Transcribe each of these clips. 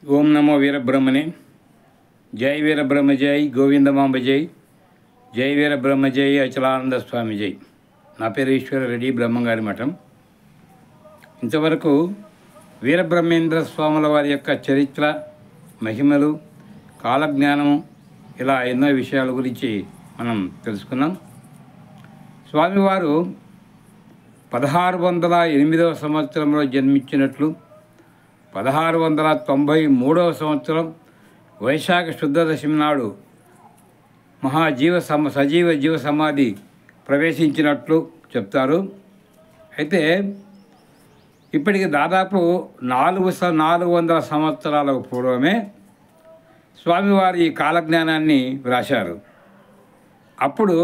ఓం నమో వీరబ్రహ్మణే. జై వీరబ్రహ్మ జై, గోవిందమాంబ జై, జై వీరబ్రహ్మ జై, అచలానంద స్వామి జై. నా పేరు ఈశ్వర రెడ్డి, బ్రహ్మంగారి మఠం. ఇంతవరకు వీరబ్రహ్మేంద్ర స్వాముల వారి యొక్క చరిత్ర, మహిమలు, కాలజ్ఞానము, ఇలా ఎన్నో విషయాల గురించి మనం తెలుసుకున్నాం. స్వామివారు 1608 సంవత్సరంలో జన్మించినట్లు, 1693 సంవత్సరం వైశాఖ శుద్ధ దశమి నాడు సజీవ జీవ సమాధి ప్రవేశించినట్లు చెప్తారు. అయితే ఇప్పటికి దాదాపు 400 సంవత్సరాలకు పూర్వమే స్వామివారి ఈ కాలజ్ఞానాన్ని వ్రాశారు. అప్పుడు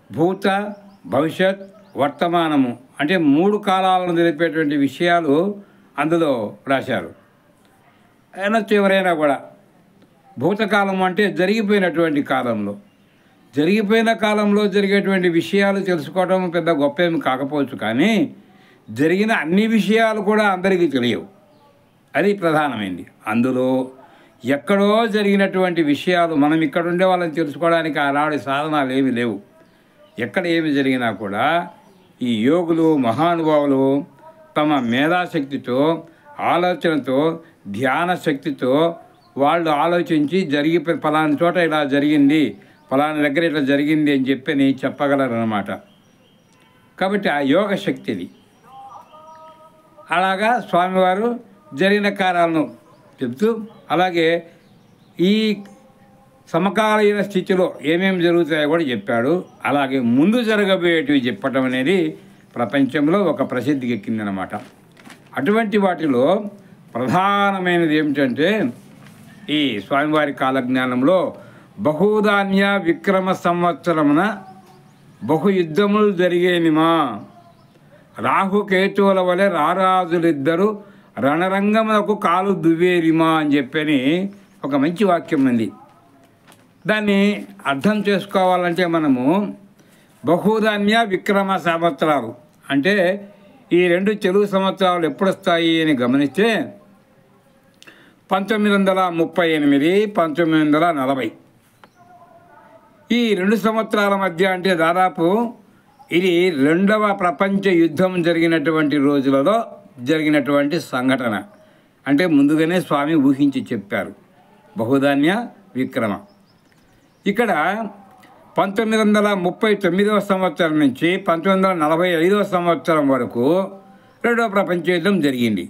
భూత, భవిష్యత్, వర్తమానము అంటే 3 కాలాలను తెలిపేటువంటి విషయాలు అందులో రాశారు. అనొచ్చు ఎవరైనా కూడా. భూతకాలం అంటే జరిగిపోయినటువంటి కాలంలో, జరిగిపోయిన కాలంలో జరిగేటువంటి విషయాలు తెలుసుకోవడం పెద్ద గొప్ప ఏమి కాకపోవచ్చు, కానీ జరిగిన అన్ని విషయాలు కూడా అందరికీ తెలియవు. అది ప్రధానమైంది. అందులో ఎక్కడో జరిగినటువంటి విషయాలు మనం ఇక్కడ ఉండే వాళ్ళని తెలుసుకోవడానికి ఆనాడు సాధనాలు ఏమీ లేవు. ఎక్కడ ఏమి జరిగినా కూడా ఈ యోగులు, మహానుభావులు తమ మేధాశక్తితో, ఆలోచనతో, ధ్యాన శక్తితో వాళ్ళు ఆలోచించి ఫలానా చోట ఇలా జరిగింది, ఫలానా దగ్గర ఇట్లా జరిగింది అని చెప్పగలరు అన్నమాట. కాబట్టి ఆ యోగ శక్తిది. అలాగా స్వామివారు జరిగిన కాలాలను చెప్తూ, అలాగే ఈ సమకాలీన స్థితిలో ఏమేమి జరుగుతాయో కూడా చెప్పాడు. అలాగే ముందు జరగబోయేటివి చెప్పటం అనేది ప్రపంచంలో ఒక ప్రసిద్ధికి ఎక్కిందనమాట. అటువంటి వాటిలో ప్రధానమైనది ఏమిటంటే, ఈ స్వామివారి కాలజ్ఞానంలో బహుధాన్య విక్రమ సంవత్సరమున బహుయుద్ధములు జరిగేనిమా, రాహుకేతువుల వలె రారాజులిద్దరు రణరంగమునకు కాలు దువ్వేరిమా అని చెప్పని ఒక మంచి వాక్యం ఉంది. దాన్ని అర్థం చేసుకోవాలంటే మనము బహుధాన్య విక్రమ సంవత్సరాలు అంటే ఈ 2 తెలుగు సంవత్సరాలు ఎప్పుడు వస్తాయి అని గమనిస్తే 1938, 1940 ఈ 2 సంవత్సరాల మధ్య అంటే దాదాపు ఇది 2వ ప్రపంచ యుద్ధం జరిగినటువంటి రోజులలో జరిగినటువంటి సంఘటన. అంటే ముందుగానే స్వామి ఊహించి చెప్పారు బహుధాన్య విక్రమ. ఇక్కడ 1939 సంవత్సరం నుంచి 1945 సంవత్సరం వరకు 2వ ప్రపంచ యుద్ధం జరిగింది.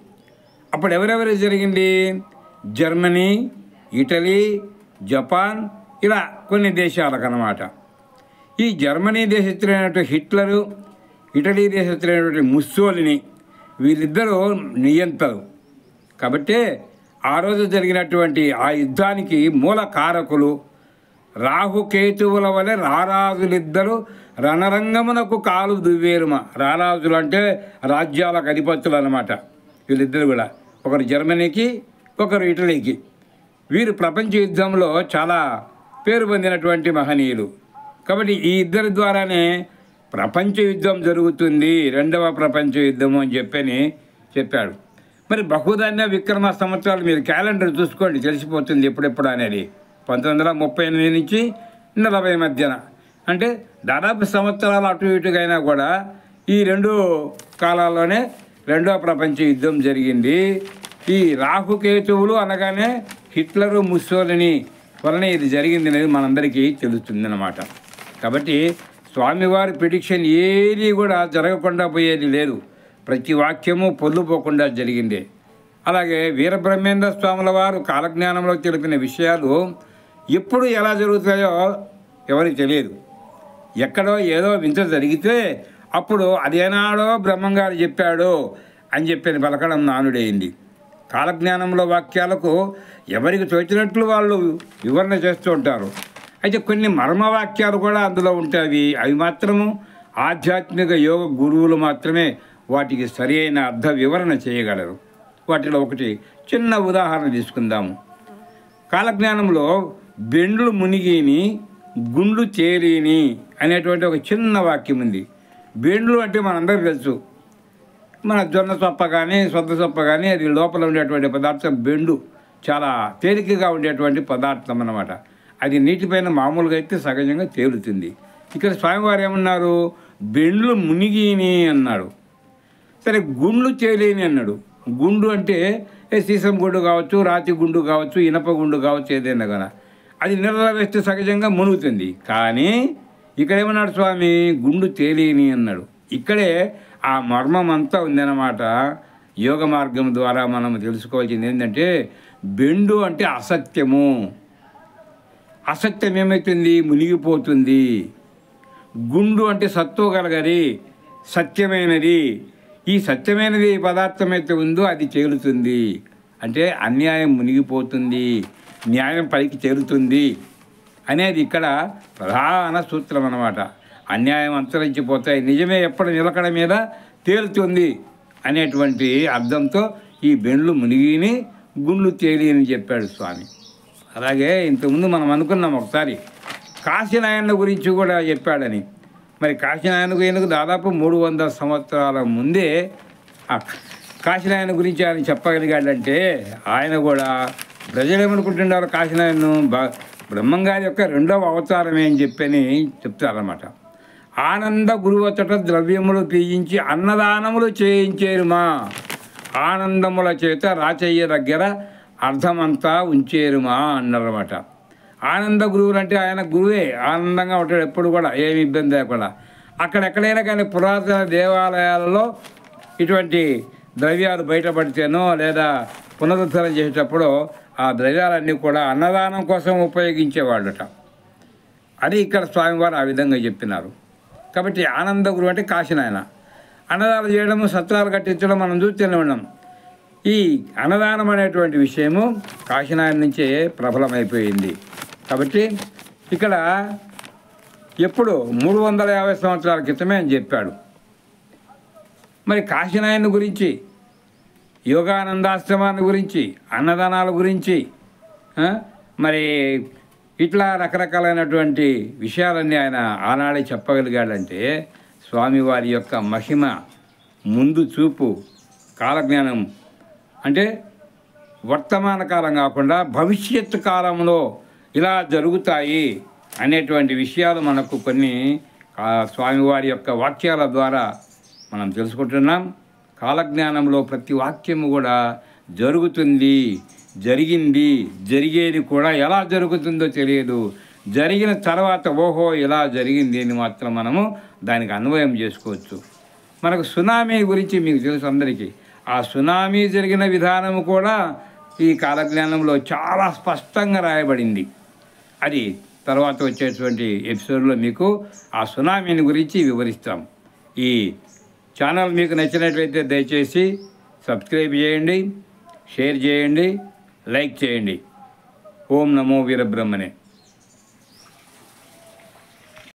అప్పుడు ఎవరెవరు జరిగింది? జర్మనీ, ఇటలీ, జపాన్, ఇలా కొన్ని దేశాలకు అన్నమాట. ఈ జర్మనీ దేశస్తులైనటువంటి హిట్లరు, ఇటలీ దేశస్తులైనటువంటి ముస్సోలిని, వీళ్ళిద్దరూ నియంతలు. కాబట్టి ఆ రోజు జరిగినటువంటి ఆ యుద్ధానికి మూల కారకులు రాహుకేతువుల వలె రారాజులిద్దరు రణరంగమునకు కాలు దువ్వేరుమ. రారాజులు అంటే రాజ్యాలకు అధిపతులు అన్నమాట. వీళ్ళిద్దరు కూడా, ఒకరు జర్మనీకి, ఒకరు ఇటలీకి. వీరు ప్రపంచ యుద్ధంలో చాలా పేరు పొందినటువంటి మహనీయులు. కాబట్టి ఈ ఇద్దరి ద్వారానే ప్రపంచ యుద్ధం జరుగుతుంది, 2వ ప్రపంచ యుద్ధము అని చెప్పాడు. మరి బహుధాన్య విక్రమ సంవత్సరాలు మీరు క్యాలెండర్ చూసుకోండి, తెలిసిపోతుంది ఎప్పుడెప్పుడు అనేది. 1938 నుంచి 40 మధ్యన, అంటే దాదాపు సంవత్సరాలు అటు ఇటుగా అయినా కూడా ఈ 2 కాలాల్లోనే 2వ ప్రపంచ యుద్ధం జరిగింది. ఈ రాహుకేతువులు అనగానే హిట్లరు, ముస్సోలిని వలన ఇది జరిగింది అనేది మనందరికీ తెలుస్తుంది అన్నమాట. కాబట్టి స్వామివారి ప్రిడిక్షన్ ఏది కూడా జరగకుండా పోయేది లేదు. ప్రతి వాక్యము పొల్లుపోకుండా జరిగిందే. అలాగే వీరబ్రహ్మేంద్ర స్వాముల వారు కాలజ్ఞానంలో తెలిపిన విషయాలు ఎప్పుడు ఎలా జరుగుతాయో ఎవరికి తెలియదు. ఎక్కడో ఏదో వింత జరిగితే అప్పుడు అదేనాడో బ్రహ్మంగారు చెప్పాడు అని పలకడం నానుడైంది. కాలజ్ఞానంలో వాక్యాలకు ఎవరికి తోచినట్లు వాళ్ళు వివరణ చేస్తూ ఉంటారు. అయితే కొన్ని మర్మవాక్యాలు కూడా అందులో ఉంటాయి. అవి మాత్రము ఆధ్యాత్మిక యోగ గురువులు మాత్రమే వాటికి సరి అయిన అర్థ వివరణ చేయగలరు. వాటిలో ఒకటి చిన్న ఉదాహరణ తీసుకుందాము. కాలజ్ఞానంలో బెండ్లు మునిగిని గుండ్లు చేరిని అనేటువంటి ఒక చిన్న వాక్యం ఉంది. బెండ్లు అంటే మనందరికీ తెలుసు, మన జొన్న చొప్ప కానీ సొద్ద చొప్ప కానీ అది లోపల ఉండేటువంటి పదార్థం బెండు. చాలా తేలికగా ఉండేటువంటి పదార్థం అన్నమాట. అది నీటిపైన మామూలుగా అయితే సహజంగా తేలుతుంది. ఇక్కడ స్వామివారు ఏమన్నారు? బెండ్లు మునిగిని అన్నాడు. సరే, గుండ్లు తేలిని అన్నాడు. గుండు అంటే సీసం గుండు కావచ్చు, రాతి గుండు కావచ్చు, ఇనప గుండు కావచ్చు, ఏదైనా కదా అది నీళ్ళలో వేస్తే సహజంగా మునుగుతుంది. కానీ ఇక్కడ ఏమన్నాడు స్వామి? గుండు తేలిని అన్నాడు. ఇక్కడే ఆ మర్మం అంతా ఉందన్నమాట. యోగ మార్గం ద్వారా మనం తెలుసుకోవాల్సింది ఏంటంటే, బెండు అంటే అసత్యము. అసత్యం ఏమవుతుంది? మునిగిపోతుంది. గుండు అంటే సత్వగలగది, సత్యమైనది. ఈ సత్యమైనది పదార్థం అయితే ఉందో అది తేలుతుంది. అంటే అన్యాయం మునిగిపోతుంది, న్యాయం పైకి తేలుతుంది అనేది ఇక్కడ ప్రధాన సూత్రం అన్నమాట. అన్యాయం అంతరించిపోతాయి, నిజమే ఎప్పుడు నిలకడ మీద తేలుతుంది అనేటువంటి అర్థంతో ఈ బెండ్లు మునిగిని, గుండ్లు తేలి అని చెప్పాడు స్వామి. అలాగే ఇంతకుముందు మనం అనుకున్నాం ఒకసారి కాశీనాయన గురించి కూడా చెప్పాడని. మరి కాశీనాయనకు ఈయనకు దాదాపు 300 సంవత్సరాల ముందే ఆ కాశీనాయన గురించి ఆయన చెప్పగలిగాడంటే, ఆయన కూడా ప్రజలు ఏమనుకుంటున్నారు? కాశీనాయను బ్రహ్మంగారి యొక్క 2వ అవతారమే అని చెప్పని చెప్తారన్నమాట. ఆనంద గురువచట ద్రవ్యములు పీయించి అన్నదానములు చేయించేరుమా, ఆనందముల చేత రాచయ్య దగ్గర అర్థమంతా ఉంచేరుమా అన్నారన్నమాట. ఆనంద గురువులు అంటే ఆయన గురువే, ఆనందంగా ఉంటాడు ఎప్పుడు కూడా, ఏమి ఇబ్బంది లేకుండా. అక్కడెక్కడైనా కానీ పురాతన దేవాలయాలలో ఇటువంటి ద్రవ్యాలు బయటపడితేనో లేదా పునరుద్ధరణ చేసేటప్పుడు ఆ ద్రవ్యాలన్నీ కూడా అన్నదానం కోసం ఉపయోగించేవాళ్ళట. అది ఇక్కడ స్వామివారు ఆ విధంగా చెప్పినారు. కాబట్టి ఆనంద గురువు అంటే కాశీనాయన. అన్నదానం చేయడము, సత్రాలు కట్టించడం మనం చూస్తూనే ఉన్నాం. ఈ అన్నదానం అనేటువంటి విషయము కాశీనాయన నుంచే ప్రబలమైపోయింది. కాబట్టి ఇక్కడ ఎప్పుడు 350 సంవత్సరాల క్రితమే అని చెప్పాడు. మరి కాశీనాయన గురించి, యోగానందాశ్రమాన్ని గురించి, అన్నదానాల గురించి, మరి ఇట్లా రకరకాలైనటువంటి విషయాలన్నీ ఆయన ఆనాడే చెప్పగలిగాడంటే స్వామివారి యొక్క మహిమ, ముందు చూపు, కాలజ్ఞానం. అంటే వర్తమాన కాలం కాకుండా భవిష్యత్తు కాలంలో ఇలా జరుగుతాయి అనేటువంటి విషయాలు మనకు కొన్ని స్వామివారి యొక్క వాక్యాల ద్వారా మనం తెలుసుకుంటున్నాం. కాలజ్ఞానంలో ప్రతి వాక్యము కూడా జరుగుతుంది, జరిగింది, జరిగేది కూడా ఎలా జరుగుతుందో తెలియదు, జరిగిన తర్వాత ఓహో ఇలా జరిగింది అని మాత్రం మనము దానికి అన్వయం చేసుకోవచ్చు. మనకు సునామీ గురించి మీకు తెలుసు అందరికీ. ఆ సునామీ జరిగిన విధానము కూడా ఈ కాలజ్ఞానంలో చాలా స్పష్టంగా రాయబడింది. అది తర్వాత వచ్చేటువంటి ఎపిసోడ్లో మీకు ఆ సునామీని గురించి వివరిస్తాం. ఈ ఛానల్ మీకు నచ్చినట్లయితే దయచేసి సబ్స్క్రైబ్ చేయండి, షేర్ చేయండి, లైక్ చేయండి. ఓం నమో వీరబ్రహ్మణే.